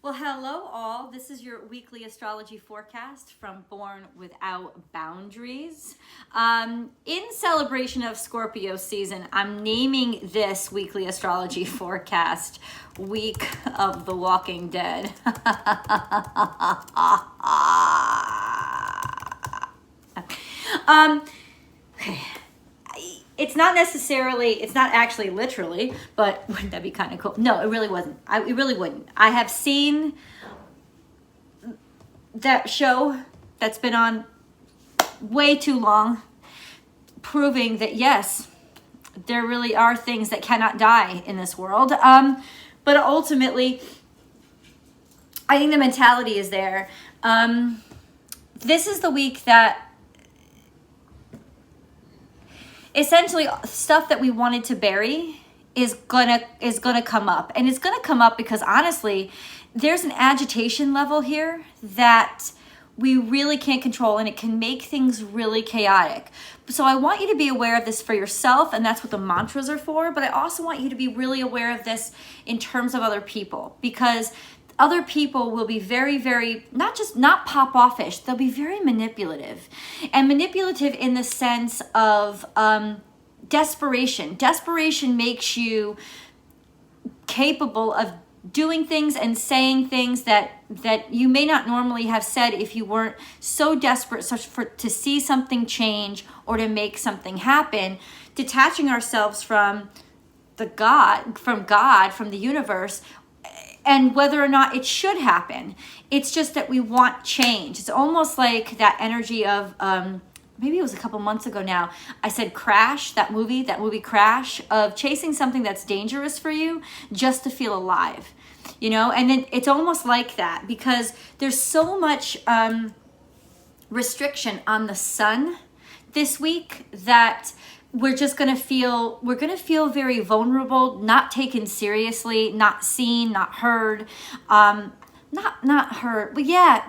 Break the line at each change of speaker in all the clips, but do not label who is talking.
Well, hello all. This is your weekly astrology forecast from Born Without Boundaries. In celebration of Scorpio season, I'm naming this weekly astrology forecast Week of the Walking Dead. Okay. It's not actually literally, but wouldn't that be kind of cool? No, it really wasn't. It really wouldn't. I have seen that show that's been on way too long, proving that yes, there really are things that cannot die in this world. But ultimately, I think the mentality is there. This is the week that essentially stuff that we wanted to bury is gonna come up, and it's gonna come up because honestly there's an agitation level here that we really can't control, and it can make things really chaotic. So I want you to be aware of this for yourself, and that's what the mantras are for, but I also want you to be really aware of this in terms of other people, because other people will be very, very, not pop-offish, they'll be very manipulative. And manipulative in the sense of desperation. Desperation makes you capable of doing things and saying things that you may not normally have said if you weren't so desperate to see something change or to make something happen. Detaching ourselves from God, from the universe, and whether or not it should happen. It's just that we want change. It's almost like that energy of, maybe it was a couple months ago now, I said Crash, that movie Crash, of chasing something that's dangerous for you just to feel alive, and then it's almost like that because there's so much restriction on the sun this week that we're going to feel very vulnerable, not taken seriously, not seen, not heard, not heard, but yeah,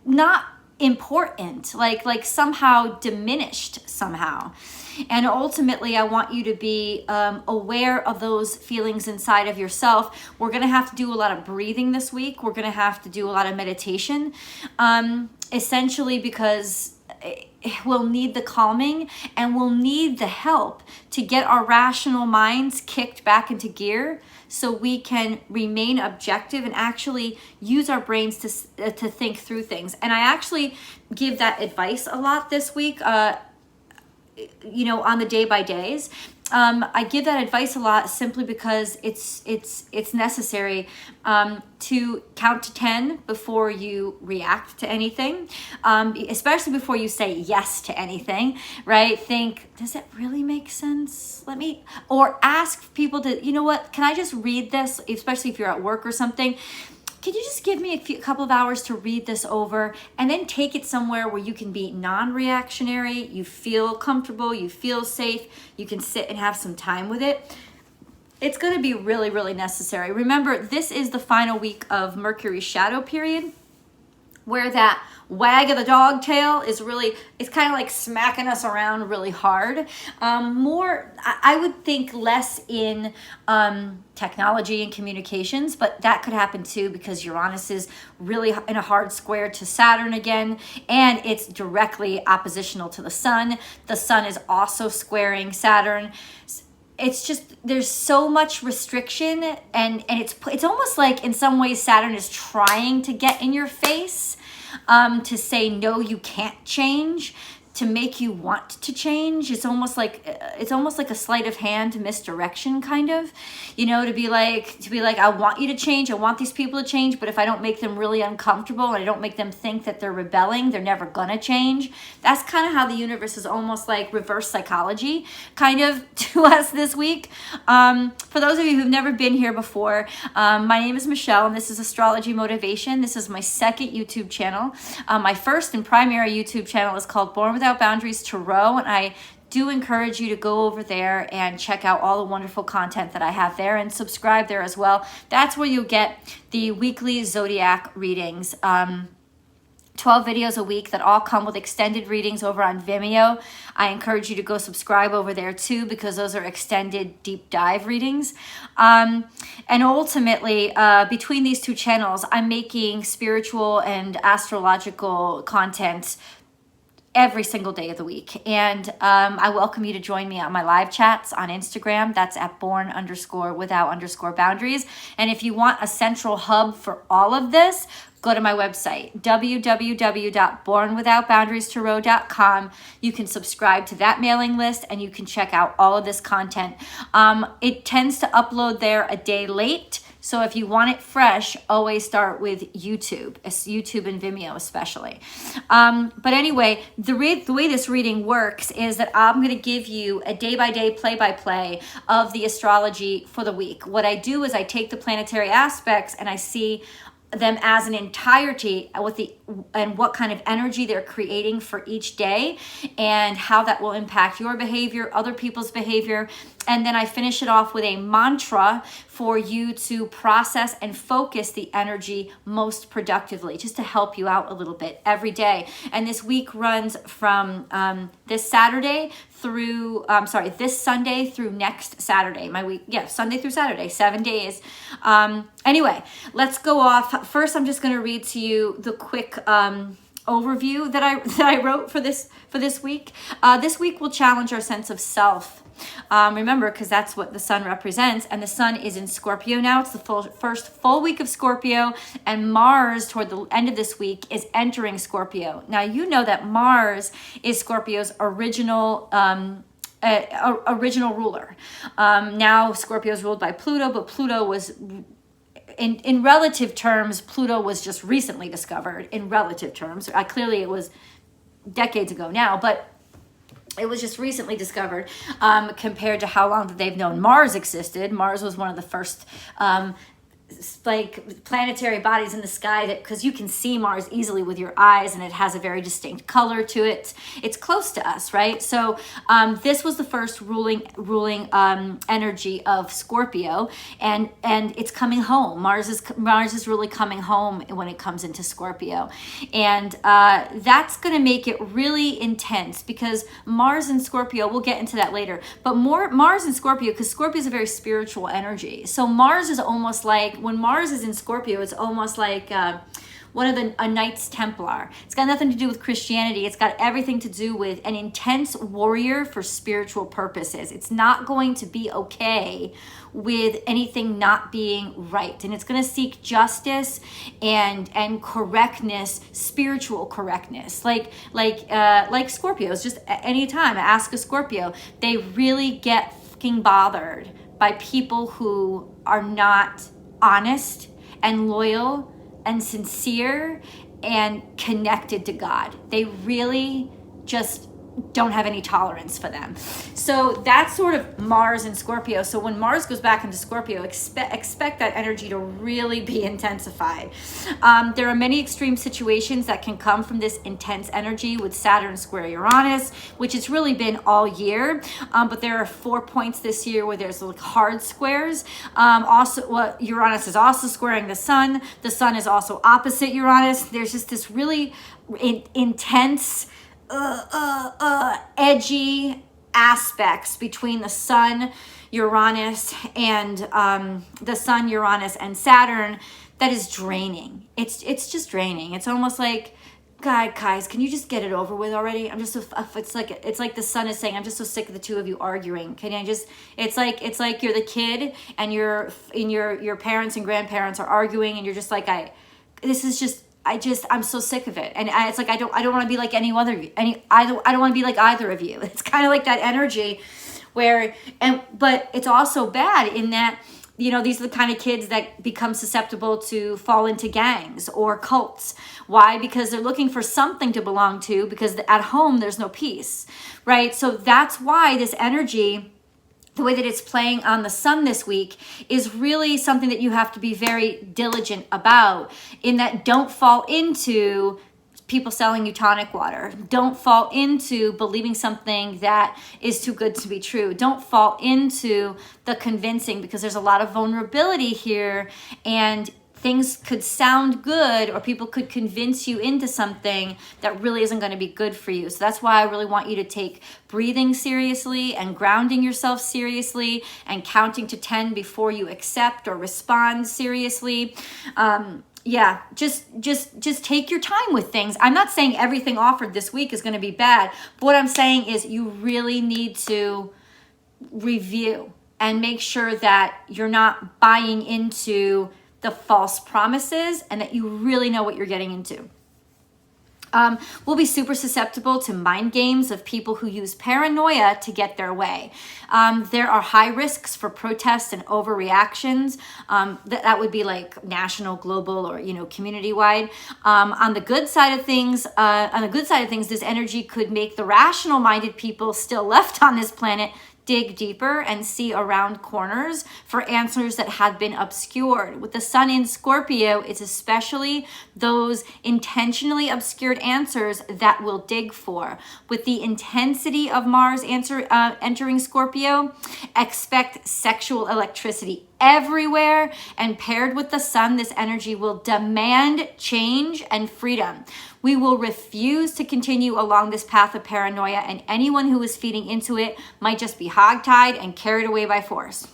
not important, like somehow diminished somehow. And ultimately, I want you to be aware of those feelings inside of yourself. We're going to have to do a lot of breathing this week. We're going to have to do a lot of meditation, essentially because we'll need the calming and we'll need the help to get our rational minds kicked back into gear so we can remain objective and actually use our brains to think through things. And I actually give that advice a lot this week, on the day by days. I give that advice a lot simply because it's necessary to count to 10 before you react to anything, especially before you say yes to anything, right? Think, does it really make sense? Or ask people to, you know what, can I just read this, especially if you're at work or something? Could you just give me a couple of hours to read this over and then take it somewhere where you can be non-reactionary, you feel comfortable, you feel safe, you can sit and have some time with it? It's going to be really, really necessary. Remember, this is the final week of Mercury's shadow period, where that wag of the dog tail it's kind of like smacking us around really hard. More, I would think less in technology and communications, but that could happen too because Uranus is really in a hard square to Saturn again, and it's directly oppositional to the Sun. The Sun is also squaring Saturn. It's just, there's so much restriction, and it's almost like in some ways Saturn is trying to get in your face, to say, no, you can't change, to make you want to change. It's almost like a sleight of hand misdirection, kind of, to be like, I want you to change. I want these people to change. But if I don't make them really uncomfortable and I don't make them think that they're rebelling, they're never going to change. That's kind of how the universe is almost like reverse psychology kind of to us this week. For those of you who've never been here before, my name is Michelle, and this is Astrology Motivation. This is my second YouTube channel. My first and primary YouTube channel is called Born Without Boundaries Tarot, and I do encourage you to go over there and check out all the wonderful content that I have there, and subscribe there as well. That's where you'll get the weekly zodiac readings 12 videos a week that all come with extended readings over on Vimeo. I encourage you to go subscribe over there too, because those are extended deep dive readings. And ultimately, between these two channels, I'm making spiritual and astrological content every single day of the week. And I welcome you to join me on my live chats on Instagram. That's at born_without_boundaries. And if you want a central hub for all of this, go to my website, www.bornwithoutboundariestarot.com. You can subscribe to that mailing list and you can check out all of this content. It tends to upload there a day late. So if you want it fresh, always start with YouTube and Vimeo especially. But anyway, the way this reading works is that I'm going to give you a day-by-day, play-by-play of the astrology for the week. What I do is I take the planetary aspects and I see them as an entirety and what kind of energy they're creating for each day and how that will impact your behavior, other people's behavior. And then I finish it off with a mantra for you to process and focus the energy most productively, just to help you out a little bit every day. And this week runs from this Sunday through next Saturday. My week, Sunday through Saturday, 7 days. Anyway, let's go off. First, I'm just going to read to you the quick overview that I wrote for this week. This week will challenge our sense of self. Remember, because that's what the sun represents, and the sun is in Scorpio now. It's the first full week of Scorpio, and Mars toward the end of this week is entering Scorpio. Now, you know that Mars is Scorpio's original ruler. Now Scorpio is ruled by Pluto, but Pluto was in relative terms, Pluto was just recently discovered in relative terms. Clearly it was decades ago now, but it was just recently discovered compared to how long that they've known Mars existed. Mars was one of the first planetary bodies in the sky, that because you can see Mars easily with your eyes, and it has a very distinct color to it. It's close to us, right? So this was the first ruling energy of Scorpio, and it's coming home. Mars is really coming home when it comes into Scorpio, and that's going to make it really intense, because Mars and Scorpio, we'll get into that later, but more Mars and Scorpio, because Scorpio is a very spiritual energy. So Mars is almost like, when Mars is in Scorpio, it's almost like a Knights Templar. It's got nothing to do with Christianity. It's got everything to do with an intense warrior for spiritual purposes. It's not going to be okay with anything not being right, and it's going to seek justice and correctness, spiritual correctness, like Scorpios. Just anytime I ask a Scorpio, they really get fucking bothered by people who are not honest and loyal and sincere and connected to God. They really just don't have any tolerance for them. So that's sort of Mars and Scorpio. So when Mars goes back into Scorpio, expect that energy to really be intensified. There are many extreme situations that can come from this intense energy with Saturn square Uranus, which it's really been all year. But there are 4 points this year where there's like hard squares. Uranus is also squaring the sun. The sun is also opposite Uranus. There's just this really intense edgy aspects between the sun, Uranus, and Saturn that is draining. It's just draining. It's almost like, guys, can you just get it over with already? It's like the sun is saying, I'm just so sick of the two of you arguing. Can I just? It's like you're the kid and your parents and grandparents are arguing, and you're just like, I'm so sick of it. And it's like, I don't want to be like I don't want to be like either of you. It's kind of like that energy but it's also bad in that, these are the kind of kids that become susceptible to fall into gangs or cults. Why? Because they're looking for something to belong to, because at home there's no peace, right? So that's why this energy, the way that it's playing on the sun this week, is really something that you have to be very diligent about, in that don't fall into people selling you tonic water. Don't fall into believing something that is too good to be true. Don't fall into the convincing, because there's a lot of vulnerability here, and things could sound good, or people could convince you into something that really isn't going to be good for you. So that's why I really want you to take breathing seriously and grounding yourself seriously and counting to 10 before you accept or respond seriously. Yeah, just take your time with things. I'm not saying everything offered this week is going to be bad, but what I'm saying is you really need to review and make sure that you're not buying into the false promises and that you really know what you're getting into. We'll be super susceptible to mind games of people who use paranoia to get their way. There are high risks for protests and overreactions. That would be like national, global, or community-wide. On the good side of things, this energy could make the rational-minded people still left on this planet dig deeper and see around corners for answers that had been obscured. With the sun in Scorpio, it's especially those intentionally obscured answers that we'll dig for. With the intensity of Mars entering Scorpio, expect sexual electricity everywhere, and paired with the sun, this energy will demand change and freedom. We will refuse to continue along this path of paranoia, and anyone who is feeding into it might just be hogtied and carried away by force.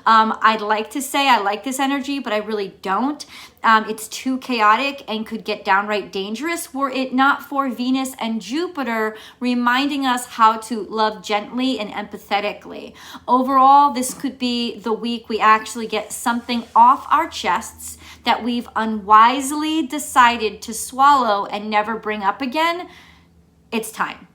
I'd like to say I like this energy, but I really don't. It's too chaotic and could get downright dangerous were it not for Venus and Jupiter reminding us how to love gently and empathetically. Overall, this could be the week we actually get something off our chests that we've unwisely decided to swallow and never bring up again. It's time.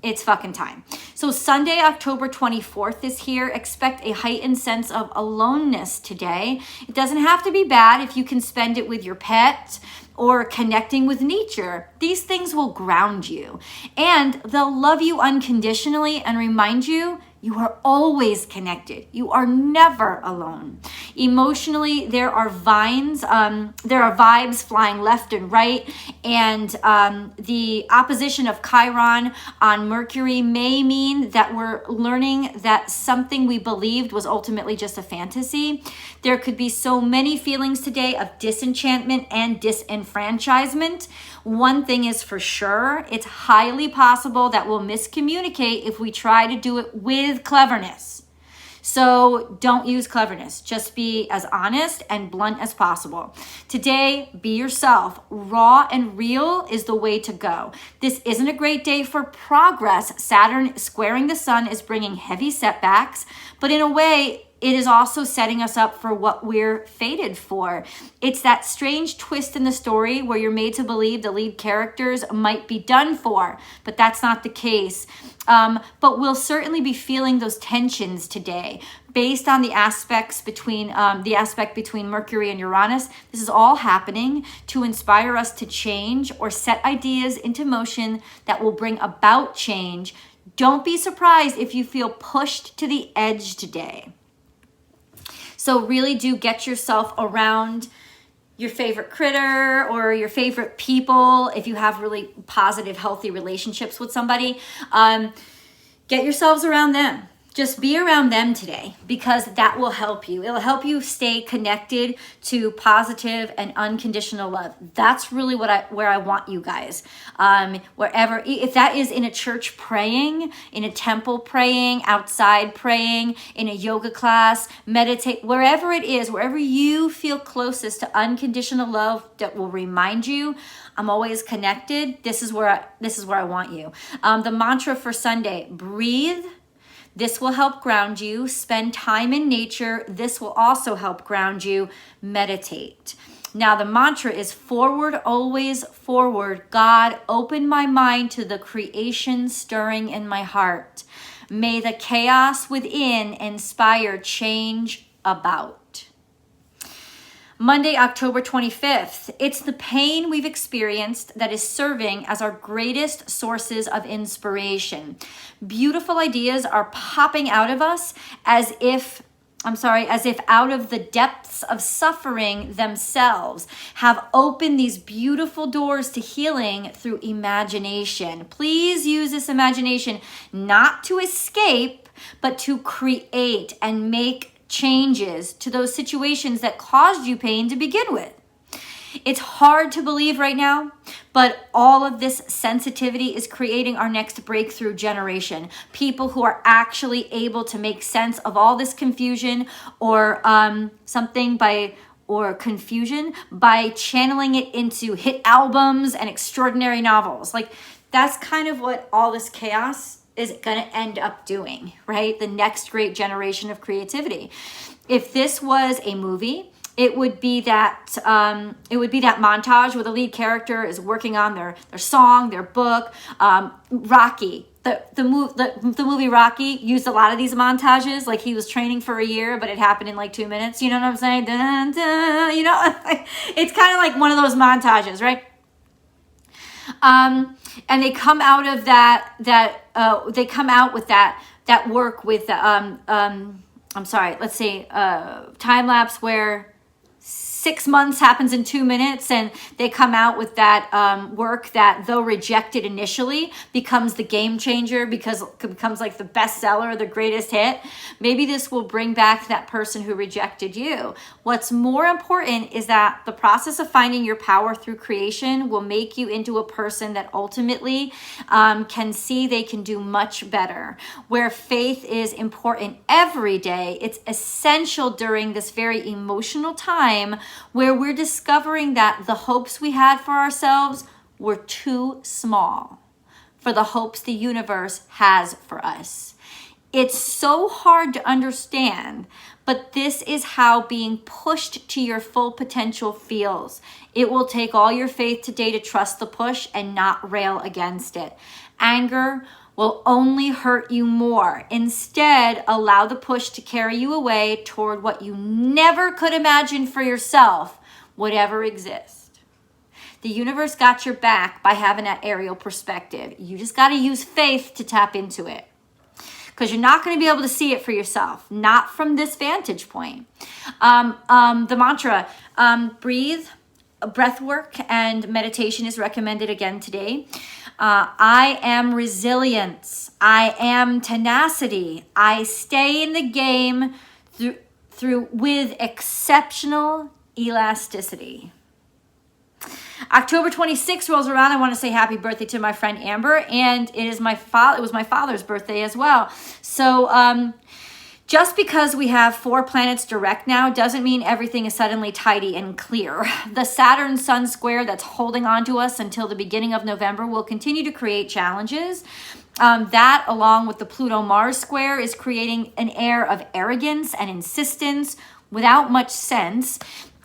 It's fucking time. So Sunday, October 24th is here. Expect a heightened sense of aloneness today. It doesn't have to be bad if you can spend it with your pet or connecting with nature. These things will ground you, and they'll love you unconditionally and remind you you are always connected. You are never alone. Emotionally, there are vibes flying left and right, and the opposition of Chiron on Mercury may mean that we're learning that something we believed was ultimately just a fantasy. There could be so many feelings today of disenchantment and disenfranchisement. One thing is for sure, it's highly possible that we'll miscommunicate if we try to do it with cleverness. So don't use cleverness. Just be as honest and blunt as possible. Today, be yourself. Raw and real is the way to go. This isn't a great day for progress. Saturn squaring the sun is bringing heavy setbacks, but in a way, it is also setting us up for what we're fated for. It's that strange twist in the story where you're made to believe the lead characters might be done for, but that's not the case. But we'll certainly be feeling those tensions today based on the aspect between Mercury and Uranus. This is all happening to inspire us to change or set ideas into motion that will bring about change. Don't be surprised if you feel pushed to the edge today. So really do get yourself around your favorite critter or your favorite people. If you have really positive, healthy relationships with somebody, get yourselves around them. Just be around them today, because that will help you. It'll help you stay connected to positive and unconditional love. That's really where I want you guys. Wherever, if that is in a church praying, in a temple praying, outside praying, in a yoga class, meditate, wherever it is, wherever you feel closest to unconditional love that will remind you, I'm always connected. This is where I want you. The mantra for Sunday: breathe. This will help ground you. Spend time in nature. This will also help ground you. Meditate. Now the mantra is forward, always forward. God, open my mind to the creation stirring in my heart. May the chaos within inspire change about. Monday, October 25th. It's the pain we've experienced that is serving as our greatest sources of inspiration. Beautiful ideas are popping out of us as if out of the depths of suffering themselves have opened these beautiful doors to healing through imagination. Please use this imagination not to escape, but to create and make changes to those situations that caused you pain to begin with. It's hard to believe right now, but all of this sensitivity is creating our next breakthrough generation. People who are actually able to make sense of all this confusion or confusion by channeling it into hit albums and extraordinary novels. Like, that's kind of what all this chaos is going to end up doing, right? The next great generation of creativity. If this was a movie, it would be that montage where the lead character is working on their song, their book. Rocky, the movie Rocky used a lot of these montages. Like, he was training for a year, but it happened in like 2 minutes. You know what I'm saying? Dun, dun, you know, it's kind of like one of those montages, right? And they come out of they come out with that work with let's say time lapse where 6 months happens in 2 minutes, and they come out with that work that, though rejected initially, becomes the game changer because it becomes like the bestseller, the greatest hit. Maybe this will bring back that person who rejected you. What's more important is that the process of finding your power through creation will make you into a person that ultimately can see they can do much better. Where faith is important every day, it's essential during this very emotional time where we're discovering that the hopes we had for ourselves were too small for the hopes the universe has for us. It's so hard to understand, but this is how being pushed to your full potential feels. It will take all your faith today to trust the push and not rail against it. Anger will only hurt you more. Instead, allow the push to carry you away toward what you never could imagine for yourself, whatever exists. The universe got your back by having that aerial perspective. You just got to use faith to tap into it, because you're not going to be able to see it for yourself, not from this vantage point. The mantra, breathe, breath work, and meditation is recommended again today. I am resilience. I am tenacity. I stay in the game through with exceptional elasticity. October 26th rolls around. I want to say happy birthday to my friend Amber, and it was my father's birthday as well. So just because we have 4 planets direct now doesn't mean everything is suddenly tidy and clear. The Saturn-Sun square that's holding on to us until the beginning of November will continue to create challenges. That, along with the Pluto-Mars square, is creating an air of arrogance and insistence without much sense.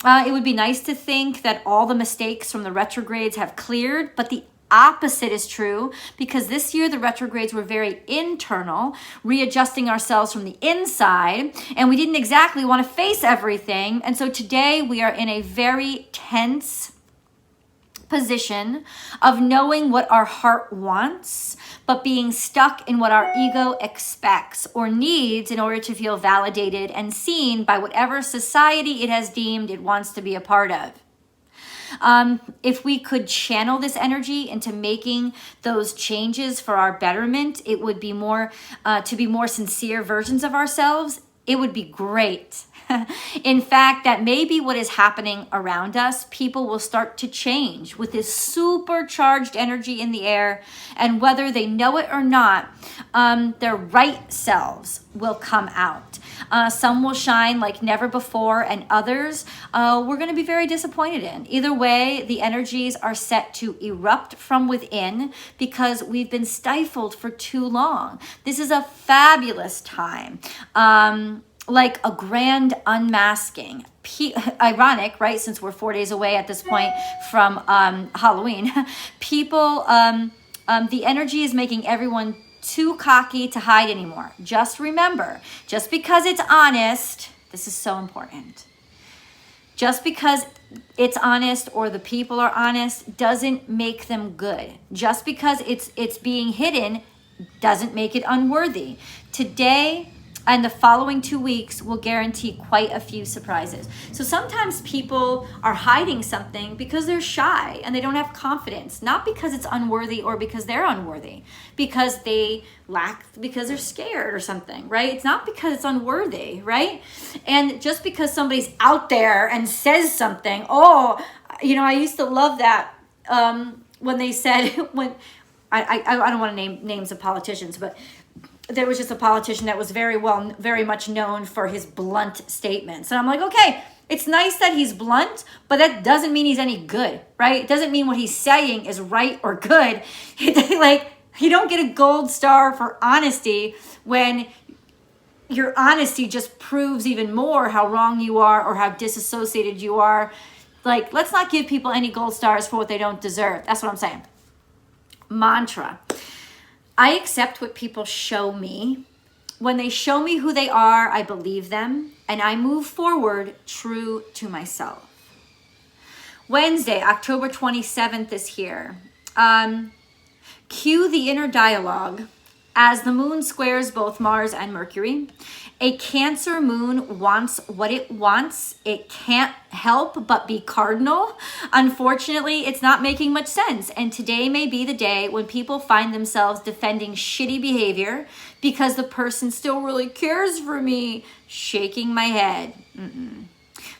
It would be nice to think that all the mistakes from the retrogrades have cleared, but the opposite is true, because this year the retrogrades were very internal, readjusting ourselves from the inside, and we didn't exactly want to face everything. And so today we are in a very tense position of knowing what our heart wants, but being stuck in what our ego expects or needs in order to feel validated and seen by whatever society it has deemed it wants to be a part of. If we could channel this energy into making those changes for our betterment, it would be more to be more sincere versions of ourselves. It would be great. In fact, that may be what is happening around us. People will start to change with this supercharged energy in the air, and whether they know it or not, their right selves will come out. Some will shine like never before, and others we're going to be very disappointed in. Either way, the energies are set to erupt from within because we've been stifled for too long. This is a fabulous time. Like a grand unmasking. Ironic, right? Since we're 4 days away at this point from Halloween. People, the energy is making everyone too cocky to hide anymore. Just remember, just because it's honest, this is so important. Just because it's honest or the people are honest doesn't make them good. Just because it's being hidden doesn't make it unworthy. Today, And the following 2 weeks will guarantee quite a few surprises. So sometimes people are hiding something because they're shy and they don't have confidence, not because it's unworthy or because they're unworthy, because because they're scared or something, right? It's not because it's unworthy, right? And just because somebody's out there and says something, I used to love that when they said, when I don't want to name names of politicians, but there was just a politician that was very much known for his blunt statements. And I'm like, okay, it's nice that he's blunt, but that doesn't mean he's any good, right? It doesn't mean what he's saying is right or good. Like, you don't get a gold star for honesty when your honesty just proves even more how wrong you are or how disassociated you are. Like, let's not give people any gold stars for what they don't deserve. That's what I'm saying. Mantra. I accept what people show me. When they show me who they are, I believe them, and I move forward true to myself. Wednesday, October 27th is here. Cue the inner dialogue. As the moon squares both Mars and Mercury, a Cancer moon wants what it wants. It can't help but be cardinal. Unfortunately, it's not making much sense. And today may be the day when people find themselves defending shitty behavior because the person still really cares for me. Shaking my head.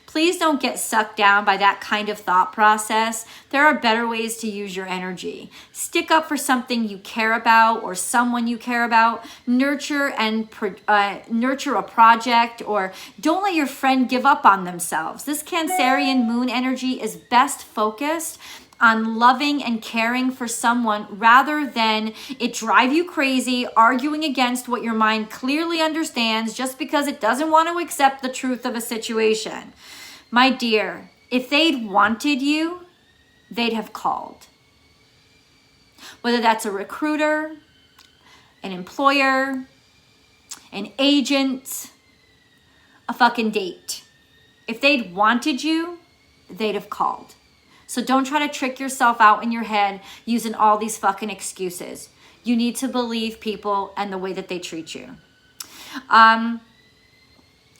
Please don't get sucked down by that kind of thought process. There are better ways to use your energy. Stick up for something you care about or someone you care about. Nurture a project, or don't let your friend give up on themselves. This Cancerian moon energy is best focused on loving and caring for someone rather than it drive you crazy, arguing against what your mind clearly understands just because it doesn't want to accept the truth of a situation. My dear, if they'd wanted you, they'd have called. Whether that's a recruiter, an employer, an agent, a fucking date. If they'd wanted you, they'd have called. So don't try to trick yourself out in your head using all these fucking excuses. You need to believe people and the way that they treat you.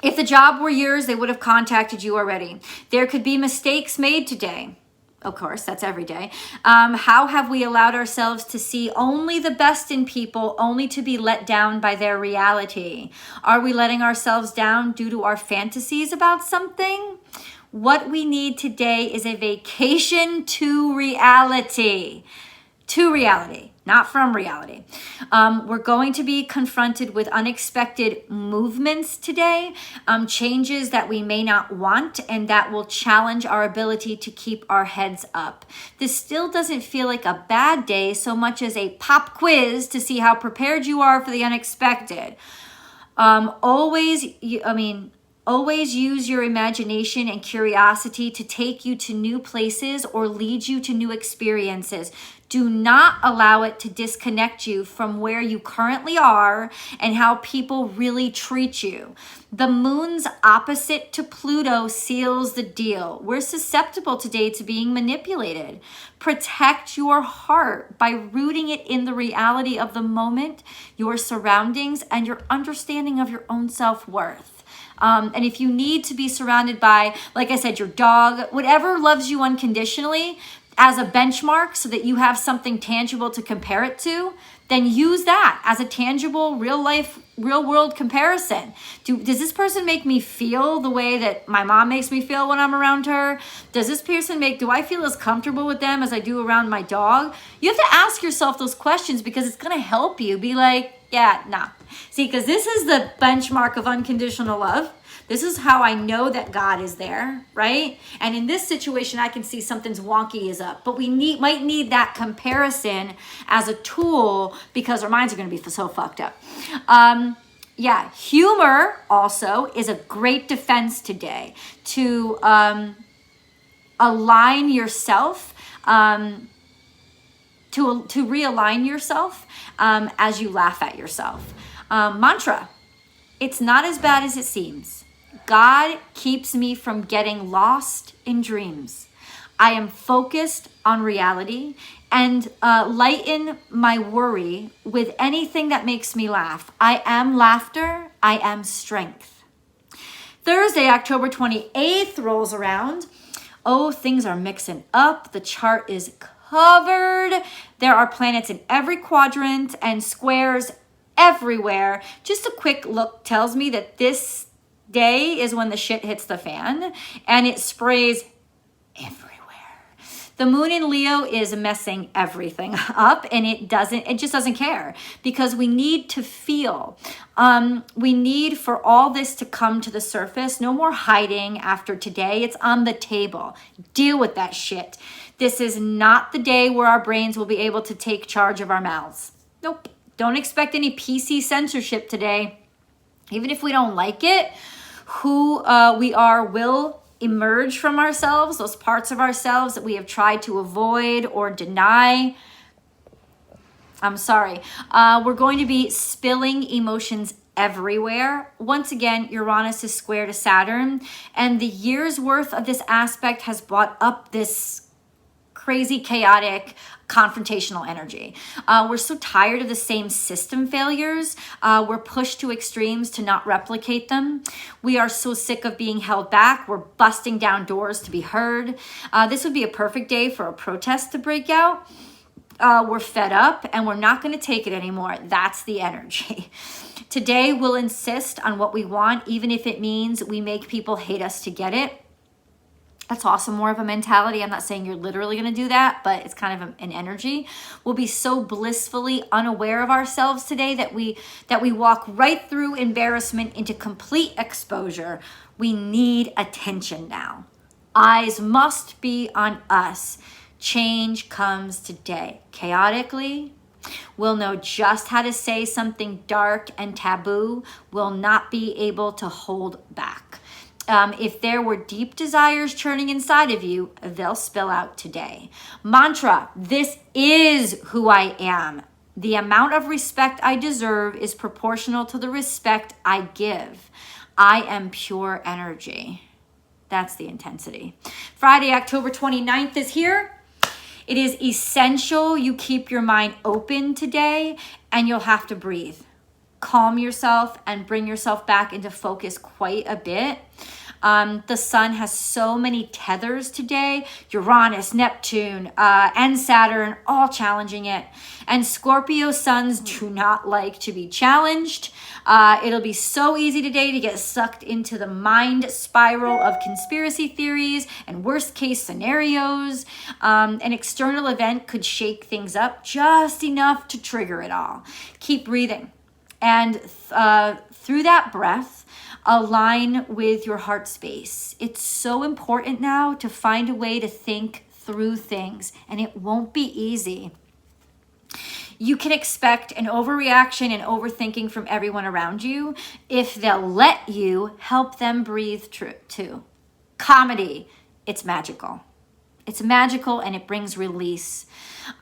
If the job were yours, they would have contacted you already. There could be mistakes made today. Of course, that's every day. How have we allowed ourselves to see only the best in people, only to be let down by their reality? Are we letting ourselves down due to our fantasies about something? What we need today is a vacation to reality. To reality, not from reality. We're going to be confronted with unexpected movements today, changes that we may not want, and that will challenge our ability to keep our heads up. This still doesn't feel like a bad day so much as a pop quiz to see how prepared you are for the unexpected. Always use your imagination and curiosity to take you to new places or lead you to new experiences. Do not allow it to disconnect you from where you currently are and how people really treat you. The moon's opposite to Pluto seals the deal. We're susceptible today to being manipulated. Protect your heart by rooting it in the reality of the moment, your surroundings, and your understanding of your own self-worth. And if you need to be surrounded by, like I said, your dog, whatever loves you unconditionally as a benchmark so that you have something tangible to compare it to, then use that as a tangible, real world comparison. Does this person make me feel the way that my mom makes me feel when I'm around her? Do I feel as comfortable with them as I do around my dog? You have to ask yourself those questions because it's going to help you be like, yeah, nah. See, because this is the benchmark of unconditional love. This is how I know that God is there, right? And in this situation, I can see something's wonky is up. But we might need that comparison as a tool because our minds are going to be so fucked up. Humor also is a great defense today to align yourself, to realign yourself as you laugh at yourself. Mantra, it's not as bad as it seems. God keeps me from getting lost in dreams. I am focused on reality, and lighten my worry with anything that makes me laugh. I am laughter. I am strength. Thursday, October 28th rolls around. Oh, things are mixing up. The chart is covered. There are planets in every quadrant and squares everywhere. Just a quick look tells me that this day is when the shit hits the fan and it sprays everywhere. The moon in Leo is messing everything up, and it just doesn't care, because we need to feel. We need for all this to come to the surface. No more hiding after today. It's on the table. Deal with that shit. This is not the day where our brains will be able to take charge of our mouths. Nope. Don't expect any PC censorship today. Even if we don't like it, who we are will emerge from ourselves, those parts of ourselves that we have tried to avoid or deny. I'm sorry. We're going to be spilling emotions everywhere. Once again, Uranus is square to Saturn, and the year's worth of this aspect has brought up this crazy, chaotic, confrontational energy. We're so tired of the same system failures. We're pushed to extremes to not replicate them. We are so sick of being held back. We're busting down doors to be heard. This would be a perfect day for a protest to break out. We're fed up and we're not going to take it anymore. That's the energy. Today, we'll insist on what we want, even if it means we make people hate us to get it. That's also more of a mentality. I'm not saying you're literally going to do that, but it's kind of an energy. We'll be so blissfully unaware of ourselves today that we walk right through embarrassment into complete exposure. We need attention now. Eyes must be on us. Change comes today. Chaotically, we'll know just how to say something dark and taboo. We'll not be able to hold back. If there were deep desires churning inside of you, they'll spill out today. Mantra: this is who I am. The amount of respect I deserve is proportional to the respect I give. I am pure energy. That's the intensity. Friday, October 29th is here. It is essential you keep your mind open today, and you'll have to breathe. Calm yourself and bring yourself back into focus quite a bit. The sun has so many tethers today. Uranus, Neptune, and Saturn all challenging it. And Scorpio suns do not like to be challenged. It'll be so easy today to get sucked into the mind spiral of conspiracy theories and worst case scenarios. An external event could shake things up just enough to trigger it all. Keep breathing. And through that breath, align with your heart space. It's so important now to find a way to think through things, and it won't be easy. You can expect an overreaction and overthinking from everyone around you. If they'll let you, help them breathe too. Comedy, it's magical. It's magical and it brings release.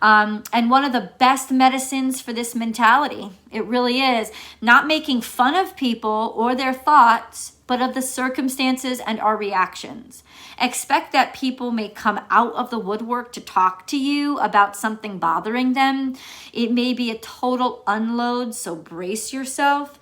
And one of the best medicines for this mentality, it really is, not making fun of people or their thoughts, but of the circumstances and our reactions. Expect that people may come out of the woodwork to talk to you about something bothering them. It may be a total unload, so brace yourself.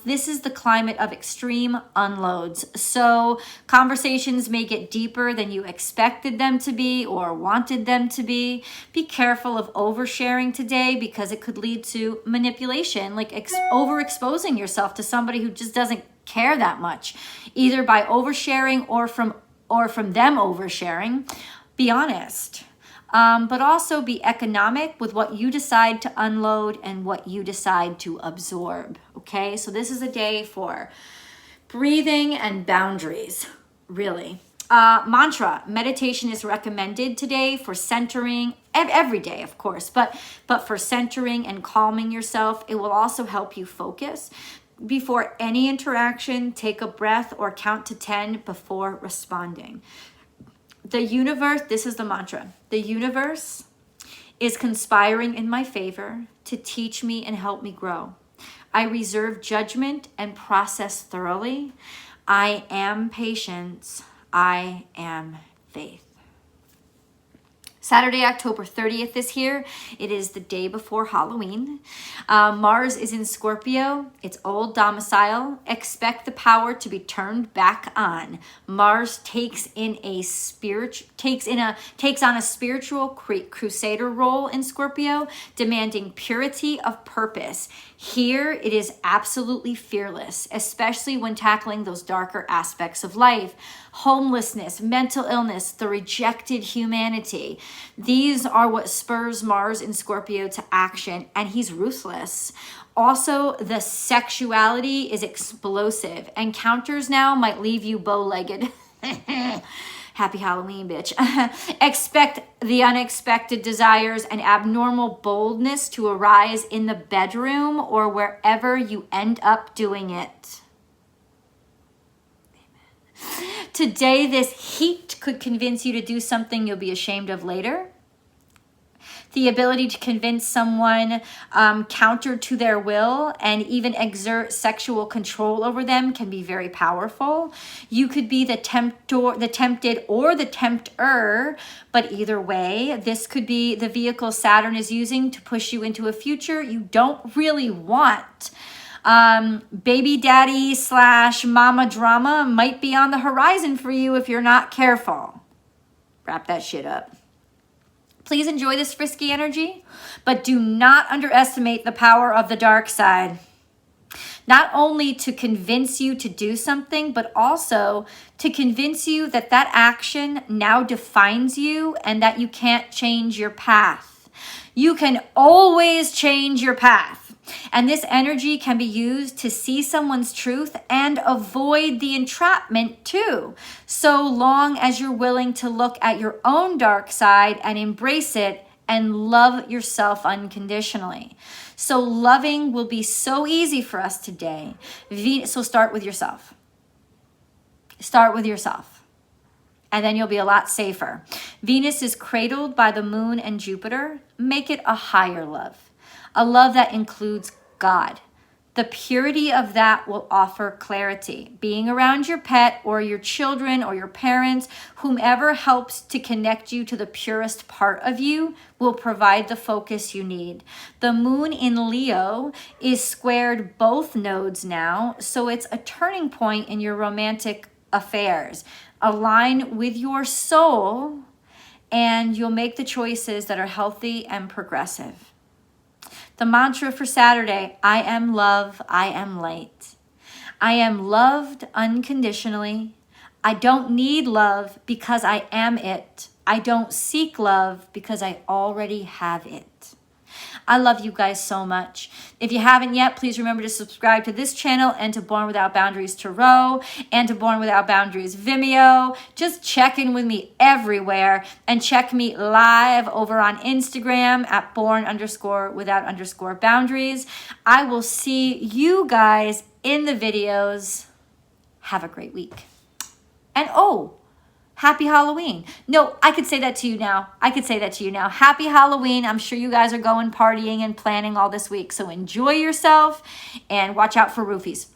This is the climate of extreme unloads. So conversations may get deeper than you expected them to be or wanted them to be. Be careful of oversharing today because it could lead to manipulation, like overexposing yourself to somebody who just doesn't care that much, either by oversharing or from them oversharing. Be honest, but also be economic with what you decide to unload and what you decide to absorb. Okay, so this is a day for breathing and boundaries, really. Mantra: meditation is recommended today for centering, every day, of course, but for centering and calming yourself. It will also help you focus. Before any interaction, take a breath or count to 10 before responding. The universe, this is the mantra, the universe is conspiring in my favor to teach me and help me grow. I reserve judgment and process thoroughly. I am patience. I am faith. Saturday, October 30th is here. It is the day before Halloween. Mars is in Scorpio. It's old domicile. Expect the power to be turned back on. Mars takes on a spiritual crusader role in Scorpio, demanding purity of purpose. Here, it is absolutely fearless, especially when tackling those darker aspects of life. Homelessness, mental illness, the rejected humanity. These are what spurs Mars in Scorpio to action, and he's ruthless. Also, the sexuality is explosive. Encounters now might leave you bow-legged. Happy Halloween, bitch. Expect the unexpected desires and abnormal boldness to arise in the bedroom or wherever you end up doing it. Today, this heat could convince you to do something you'll be ashamed of later. The ability to convince someone counter to their will and even exert sexual control over them can be very powerful. You could be the tempter, the tempted, or the tempter, but either way, this could be the vehicle Saturn is using to push you into a future you don't really want. Baby daddy / mama drama might be on the horizon for you if you're not careful. Wrap that shit up. Please enjoy this frisky energy, but do not underestimate the power of the dark side. Not only to convince you to do something, but also to convince you that that action now defines you and that you can't change your path. You can always change your path. And this energy can be used to see someone's truth and avoid the entrapment too, so long as you're willing to look at your own dark side and embrace it and love yourself unconditionally. So loving will be so easy for us today. So start with yourself. Start with yourself. And then you'll be a lot safer. Venus is cradled by the moon and Jupiter. Make it a higher love. A love that includes God. The purity of that will offer clarity. Being around your pet or your children or your parents, whomever helps to connect you to the purest part of you, will provide the focus you need. The moon in Leo is squared both nodes now, so it's a turning point in your romantic affairs. Align with your soul, and you'll make the choices that are healthy and progressive. The mantra for Saturday: I am love, I am light. I am loved unconditionally. I don't need love because I am it. I don't seek love because I already have it. I love you guys so much. If you haven't yet, please remember to subscribe to this channel and to Born Without Boundaries Tarot and to Born Without Boundaries Vimeo. Just check in with me everywhere and check me live over on Instagram at born_without_boundaries. I will see you guys in the videos. Have a great week. And happy Halloween. No, I could say that to you now. Happy Halloween. I'm sure you guys are going partying and planning all this week. So enjoy yourself and watch out for roofies.